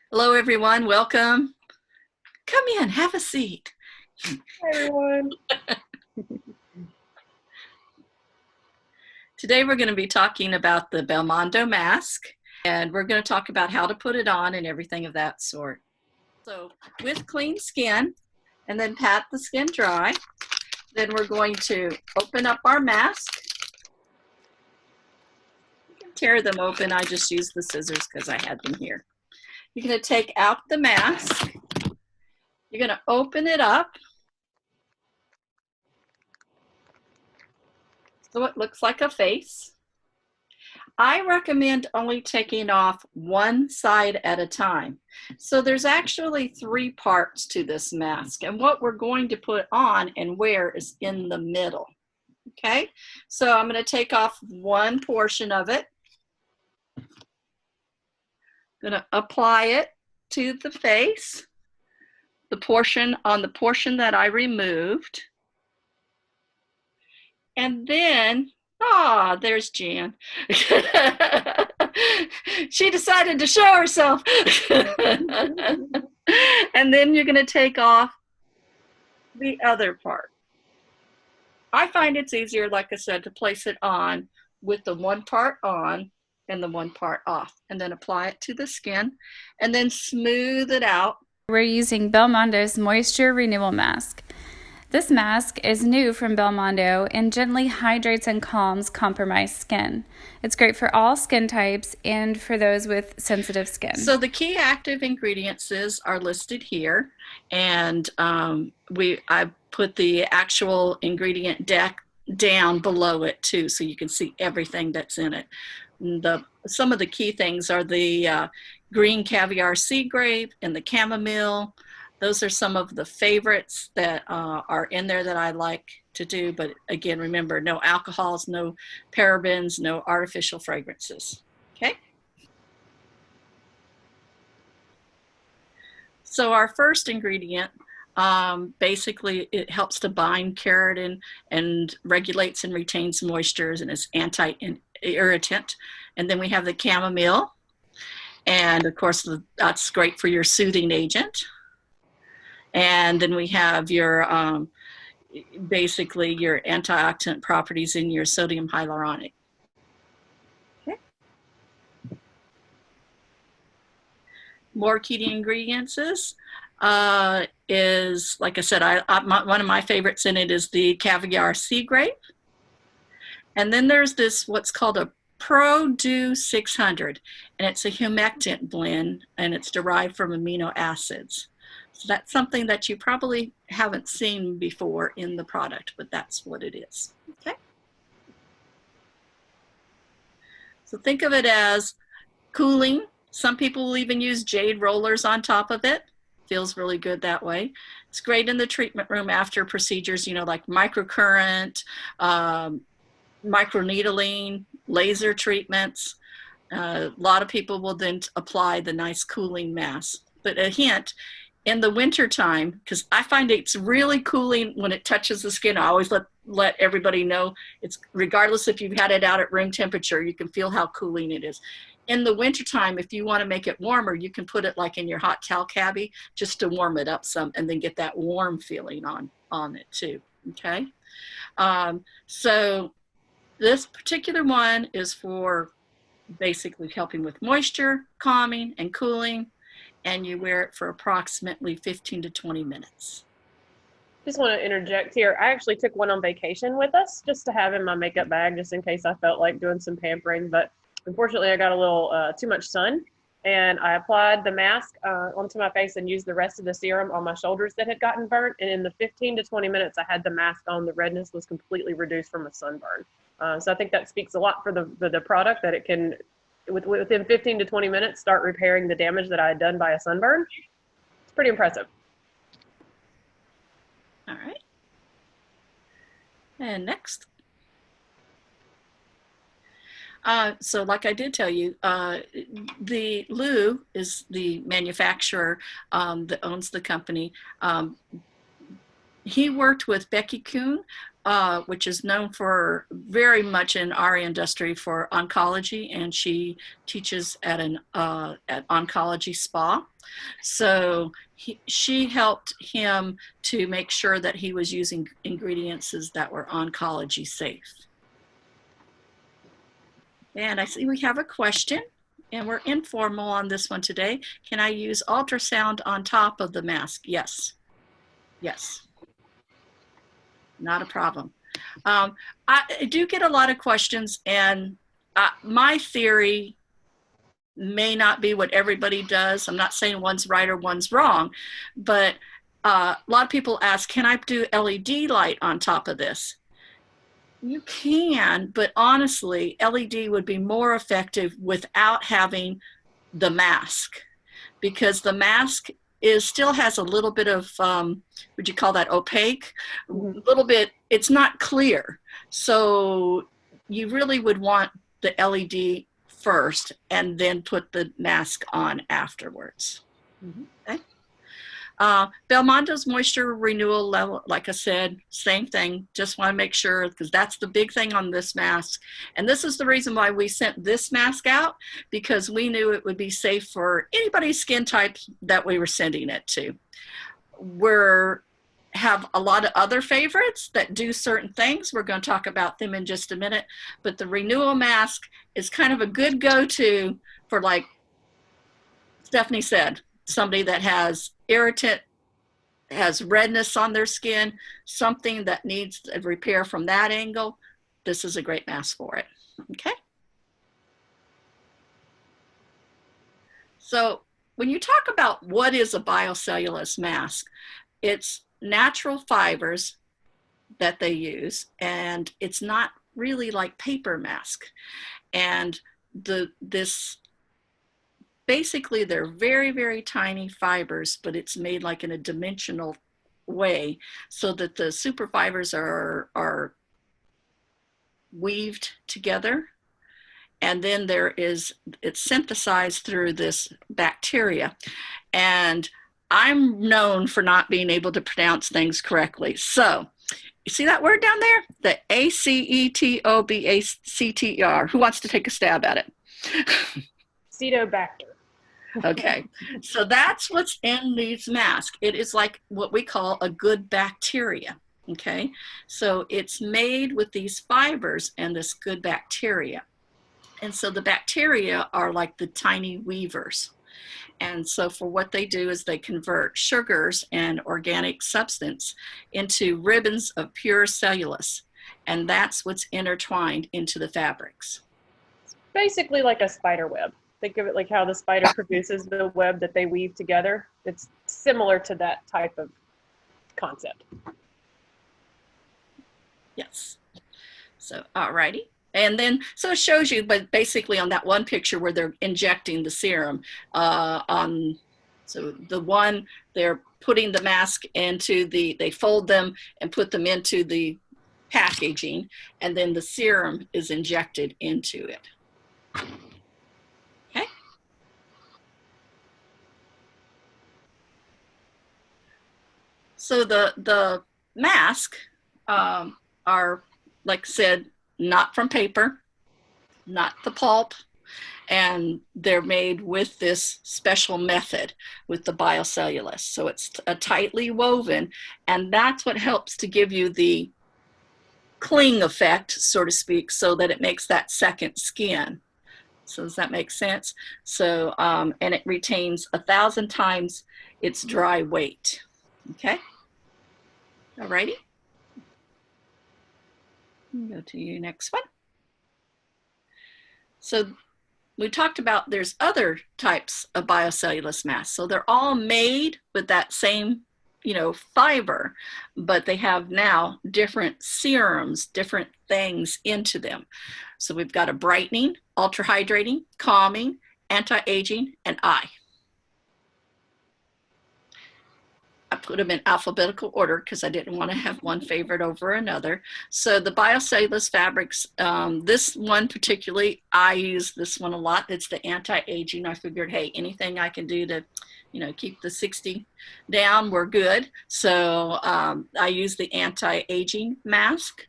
Hello, everyone. Welcome. Come in, have a seat. Hi, everyone. Today, we're going to be talking about the Bel Mondo Mask, and we're going to talk about how to put it on and everything of that sort. So, with clean skin, and then pat the skin dry, then we're going to open up our mask. You can tear them open. I just used the scissors because I had them here. You're going to take out the mask. You're going to open it up. So it looks like a face. I recommend only taking off one side at a time. So there's actually 3 parts to this mask, and what we're going to put on and wear is in the middle. Okay, so I'm going to take off one portion of it. I'm going to apply it to the face, the portion that I removed. And then, there's Jan. She decided to show herself. And then you're going to take off the other part. I find it's easier, like I said, to place it on with the one part on and the one part off, and then apply it to the skin, and then smooth it out. We're using Bel Mondo's Moisture Renewal Mask. This mask is new from Bel Mondo and gently hydrates and calms compromised skin. It's great for all skin types and for those with sensitive skin. So the key active ingredients are listed here, and I put the actual ingredient deck down below it too, so you can see everything that's in it. Some of the key things are the green caviar sea grape and the chamomile. Those are some of the favorites that are in there that I like to do. But again, remember, no alcohols, no parabens, no artificial fragrances. Okay? So our first ingredient, basically it helps to bind keratin and regulates and retains moistures, and is anti-irritant. And then we have the chamomile. And of course, that's great for your soothing agent. And then we have your, basically your antioxidant properties in your sodium hyaluronic. Okay. More key ingredients is, like I said, one of my favorites in it is the caviar sea grape. And then there's this, what's called a Pro-Do 600, and it's a humectant blend, and it's derived from amino acids. So that's something that you probably haven't seen before in the product, but that's what it is. Okay. So think of it as cooling. Some people will even use jade rollers on top of it. Feels really good that way. It's great in the treatment room after procedures, like microcurrent, microneedling, laser treatments. A lot of people will then apply the nice cooling mask. But a hint, in the winter time, because I find it's really cooling when it touches the skin. I always let everybody know, it's regardless if you've had it out at room temperature, you can feel how cooling it is. In the winter time, if you want to make it warmer, you can put it like in your hot towel cabbie just to warm it up some, and then get that warm feeling on it too. Okay, so this particular one is for basically helping with moisture, calming, and cooling. And you wear it for approximately 15 to 20 minutes. Just want to interject here. I actually took one on vacation with us just to have in my makeup bag, just in case I felt like doing some pampering. But unfortunately, I got a little too much sun, and I applied the mask onto my face and used the rest of the serum on my shoulders that had gotten burnt. And in the 15 to 20 minutes I had the mask on, the redness was completely reduced from a sunburn. So I think that speaks a lot for the product, that it can, within 15 to 20 minutes, start repairing the damage that I had done by a sunburn. It's pretty impressive. All right. And next. So like I did tell you, the Lou is the manufacturer that owns the company. He worked with Becky Kuhn which is known for very much in our industry for oncology, and she teaches at an at Oncology Spa. So she helped him to make sure that he was using ingredients that were oncology safe. And I see we have a question, and we're informal on this one today. Can I use ultrasound on top of the mask? Yes. Yes. Not a problem. I do get a lot of questions, and my theory may not be what everybody does. I'm not saying one's right or one's wrong, but a lot of people ask, can I do LED light on top of this? You can, but honestly, LED would be more effective without having the mask, because the mask still has a little bit of, would you call that opaque? A little bit, it's not clear. So you really would want the LED first and then put the mask on afterwards. Okay. Bel Mondo's moisture renewal level, like I said, same thing. Just want to make sure, because that's the big thing on this mask. And this is the reason why we sent this mask out, because we knew it would be safe for anybody's skin type that we were sending it to. We have a lot of other favorites that do certain things. We're going to talk about them in just a minute. But the Renewal mask is kind of a good go-to for, like Stephanie said, somebody that has irritant, has redness on their skin, something that needs a repair from that angle. This is a great mask for it. Okay. So when you talk about what is a biocellulose mask, it's natural fibers that they use, and it's not really like paper mask. And basically, they're very, very tiny fibers, but it's made like in a dimensional way so that the super fibers are weaved together. And then it's synthesized through this bacteria. And I'm known for not being able to pronounce things correctly. So you see that word down there? The acetobacter. Who wants to take a stab at it? Acetobacter. Okay, so that's what's in these masks. It is like what we call a good bacteria, okay? So it's made with these fibers and this good bacteria. And so the bacteria are like the tiny weavers. And so for what they do is they convert sugars and organic substance into ribbons of pure cellulose. And that's what's intertwined into the fabrics. It's basically like a spider web. Think of it like how the spider produces the web that they weave together. It's similar to that type of concept. Yes. So, alrighty. And then, so it shows you, but basically on that one picture where they're injecting the serum so the one, they're putting the mask into they fold them and put them into the packaging, and then the serum is injected into it. So the masks are, like I said, not from paper, not the pulp, and they're made with this special method with the biocellulose. So it's a tightly woven, and that's what helps to give you the cling effect, so to speak, so that it makes that second skin. So does that make sense? So, and it retains 1,000 times its dry weight. Okay. All righty. Go to your next one. So we talked about there's other types of biocellulose masks. So they're all made with that same, fiber, but they have now different serums, different things into them. So we've got a brightening, ultra hydrating, calming, anti-aging, and eye. I put them in alphabetical order because I didn't want to have one favorite over another. So the biocellulose fabrics, this one particularly, I use this one a lot. It's the anti-aging. I figured, hey, anything I can do to you know, keep the 60 down, we're good. So I use the anti-aging mask.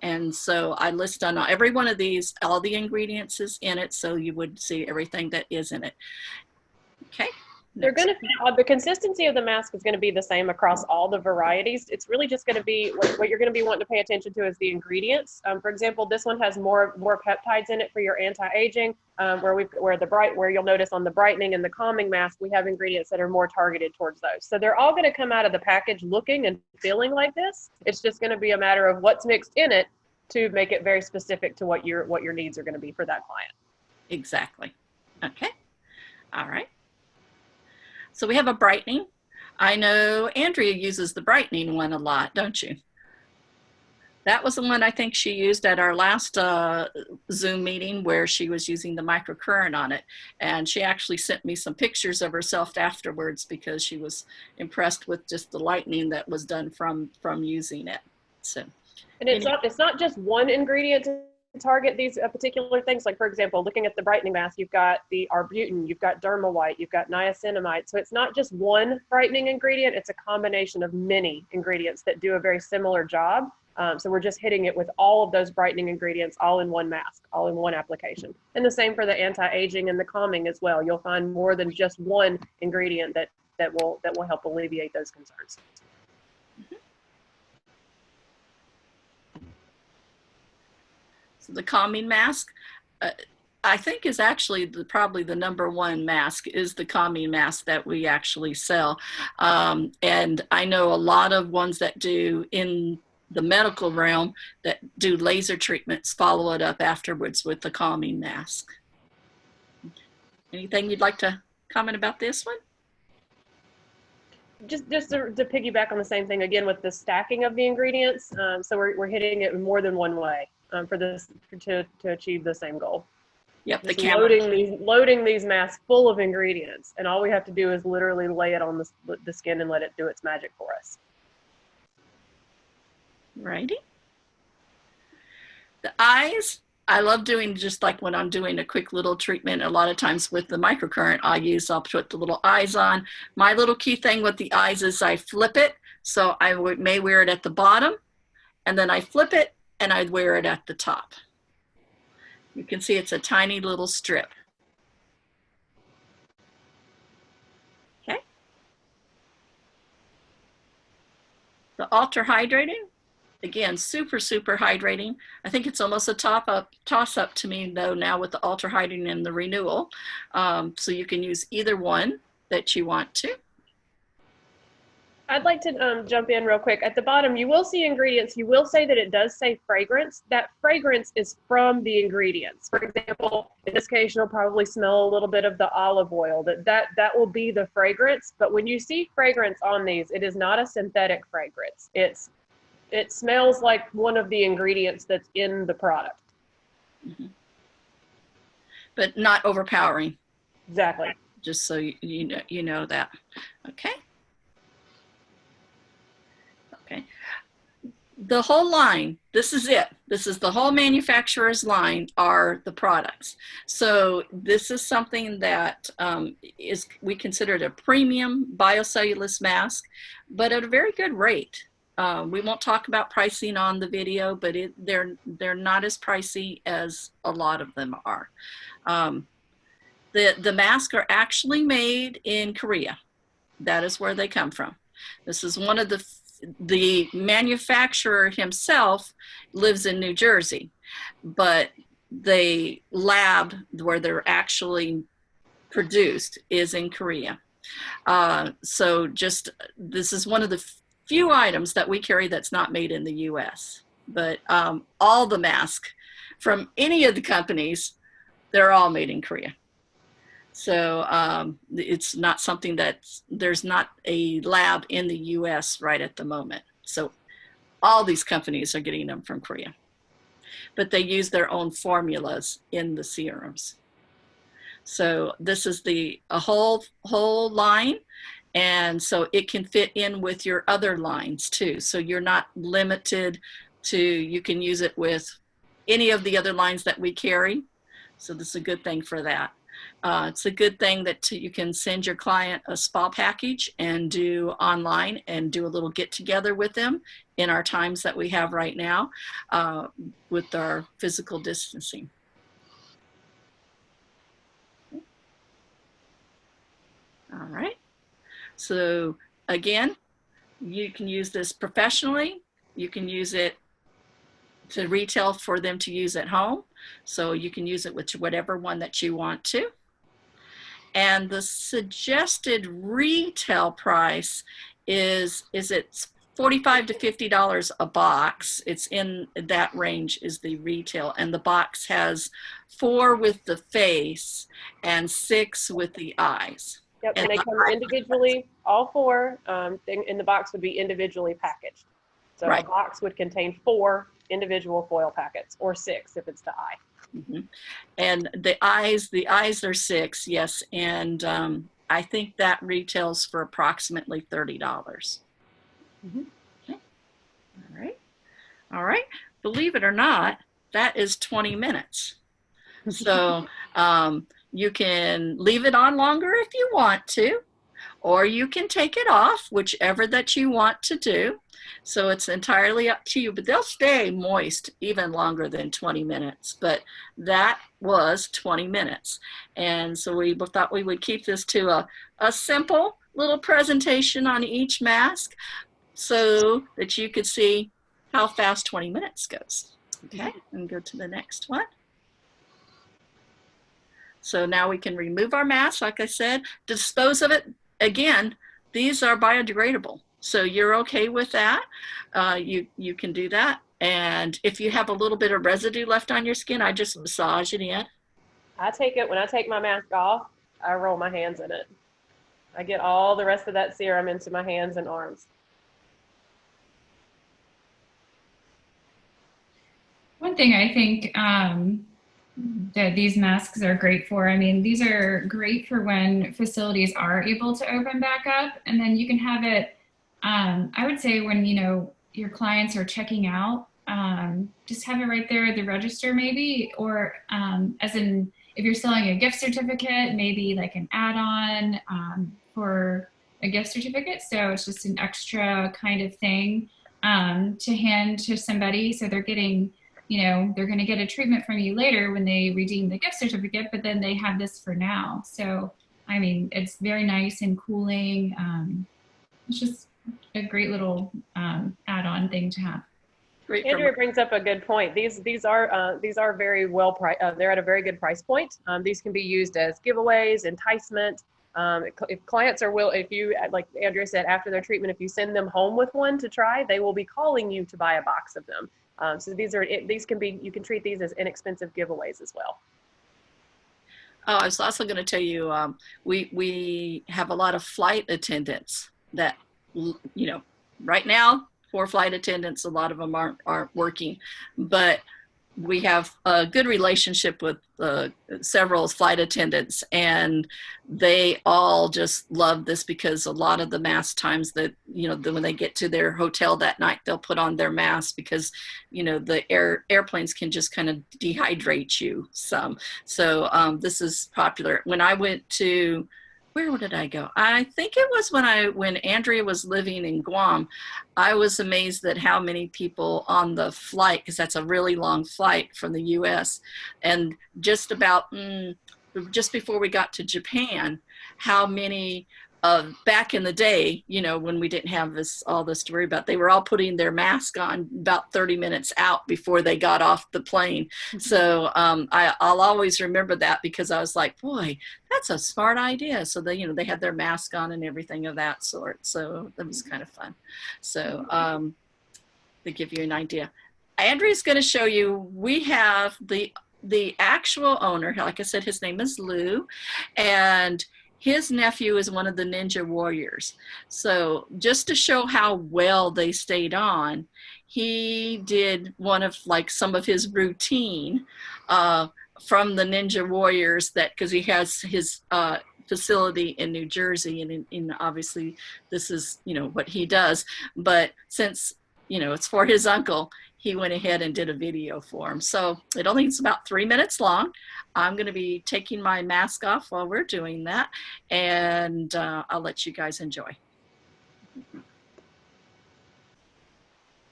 And so I list on every one of these, all the ingredients is in it, so you would see everything that is in it. Okay. They're going to, the consistency of the mask is going to be the same across all the varieties. It's really just going to be, what you're going to be wanting to pay attention to is the ingredients. For example, this one has more peptides in it for your anti-aging, where you'll notice on the brightening and the calming mask, we have ingredients that are more targeted towards those. So they're all going to come out of the package looking and feeling like this. It's just going to be a matter of what's mixed in it to make it very specific to what your needs are going to be for that client. Exactly. Okay. All right. So we have a brightening. I know Andrea uses the brightening one a lot, don't you? That was the one I think she used at our last Zoom meeting where she was using the microcurrent on it. And she actually sent me some pictures of herself afterwards because she was impressed with just the lightning that was done from using it. So, and it's not just one ingredient to target these particular things. Like, for example, looking at the brightening mask, you've got the arbutin, you've got dermawhite, you've got niacinamide. So it's not just one brightening ingredient, it's a combination of many ingredients that do a very similar job. So we're just hitting it with all of those brightening ingredients all in one mask, all in one application. And the same for the anti-aging and the calming as well. You'll find more than just one ingredient that will help alleviate those concerns. So the calming mask, I think is actually probably the #1 mask is the calming mask that we actually sell. And I know a lot of ones that do in the medical realm that do laser treatments follow it up afterwards with the calming mask. Anything you'd like to comment about this one? Just to piggyback on the same thing again with the stacking of the ingredients. So we're hitting it in more than one way for this to achieve the same goal. Yep, the loading these masks full of ingredients, and all we have to do is literally lay it on the skin and let it do its magic for us. Righty. The eyes, I love doing just like when I'm doing a quick little treatment. A lot of times with the microcurrent, I'll put the little eyes on. My little key thing with the eyes is I flip it. So I may wear it at the bottom, and then I flip it and I'd wear it at the top. You can see it's a tiny little strip. Okay. The ultra hydrating, again, super hydrating. I think it's almost a toss up to me though now with the ultra hydrating and the Renewal. So you can use either one that you want to. I'd like to jump in real quick. At the bottom, you will see ingredients. You will say that it does say fragrance. That fragrance is from the ingredients. For example, in this case, you'll probably smell a little bit of the olive oil. That will be the fragrance. But when you see fragrance on these, it is not a synthetic fragrance. It smells like one of the ingredients that's in the product. Mm-hmm. But not overpowering. Exactly. Just so you know that. Okay. Okay. The whole line, this is it. This is the whole manufacturer's line are the products. So this is something that we consider it a premium biocellulose mask, but at a very good rate. We won't talk about pricing on the video, but they're not as pricey as a lot of them are. The masks are actually made in Korea. That is where they come from. This is one of the manufacturer himself lives in New Jersey, but the lab where they're actually produced is in Korea. So this is one of the few items that we carry that's not made in the US, but all the masks from any of the companies, they're all made in Korea. So it's not something there's not a lab in the US right at the moment. So all these companies are getting them from Korea, but they use their own formulas in the serums. So this is a whole line. And so it can fit in with your other lines too. So you're not limited to, you can use it with any of the other lines that we carry. So this is a good thing for that. It's a good thing that you can send your client a spa package and do online and do a little get together with them in our times that we have right now with our physical distancing. All right. So again, you can use this professionally. You can use it to retail for them to use at home. So you can use it with whatever one that you want to. And the suggested retail price is it's $45 to $50 a box. It's in that range is the retail. And the box has 4 with the face and 6 with the eyes. Yep, and they come individually, all 4 in the box would be individually packaged. So right. A box would contain 4 individual foil packets, or 6 if it's the eye. Mm-hmm. And the eyes are 6, yes. And I think that retails for approximately $30. Mm-hmm. Okay. All right. Believe it or not, that is 20 minutes. So you can leave it on longer if you want to, or you can take it off, whichever that you want to do. So it's entirely up to you, but they'll stay moist even longer than 20 minutes. But that was 20 minutes. And so we thought we would keep this to a simple little presentation on each mask so that you could see how fast 20 minutes goes. Okay, and go to the next one. So now we can remove our mask, like I said, dispose of it. Again, these are biodegradable. So you're okay with that. You can do that. And if you have a little bit of residue left on your skin, I just massage it in. When I take my mask off, I roll my hands in it. I get all the rest of that serum into my hands and arms. One thing I think that these masks are great for, I mean, these are great for when facilities are able to open back up, and then you can have it, I would say when, your clients are checking out, just have it right there at the register maybe, or as in, if you're selling a gift certificate, maybe like an add-on for a gift certificate. So it's just an extra kind of thing to hand to somebody. So they're getting, they're going to get a treatment from you later when they redeem the gift certificate, but then they have this for now. So, I mean, it's very nice and cooling. It's just a great little add-on thing to have. Andrea brings up a good point. These are very well priced. They're at a very good price point. These can be used as giveaways, enticement. If clients are if you, like Andrea said, after their treatment, if you send them home with one to try, they will be calling you to buy a box of them. So you can treat these as inexpensive giveaways as well. Oh, I was also going to tell you, we have a lot of flight attendants that, right now, for flight attendants, a lot of them aren't working, but we have a good relationship with several flight attendants, and they all just love this because a lot of the mask times that, when they get to their hotel that night, they'll put on their mask because, the airplanes can just kind of dehydrate you some. So this is popular. When I went to, where did I go? I think it was when Andrea was living in Guam. I was amazed at how many people on the flight, because that's a really long flight from the U.S. And just before we got to Japan, how many back in the day, when we didn't have all this to worry about, they were all putting their mask on about 30 minutes out before they got off the plane. So I'll always remember that because I was like, boy, that's a smart idea. So they had their mask on and everything of that sort. So that was kind of fun. So to give you an idea, Andrea's going to show you, we have the actual owner. Like I said, his name is Lou, and his nephew is one of the Ninja Warriors. So just to show how well they stayed on, he did some of his routine from the Ninja Warriors, because he has his facility in New Jersey, and obviously this is, what he does. But since, it's for his uncle, he went ahead and did a video for him. So it only is about 3 minutes long. I'm going to be taking my mask off while we're doing that, and I'll let you guys enjoy.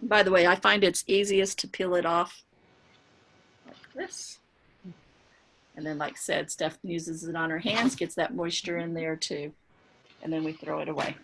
By the way, I find it's easiest to peel it off like this. And then, like I said, Steph uses it on her hands, gets that moisture in there too. And then we throw it away.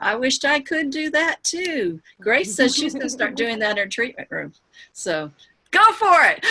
I wished I could do that too. Grace says she's going to start doing that in her treatment room. So go for it.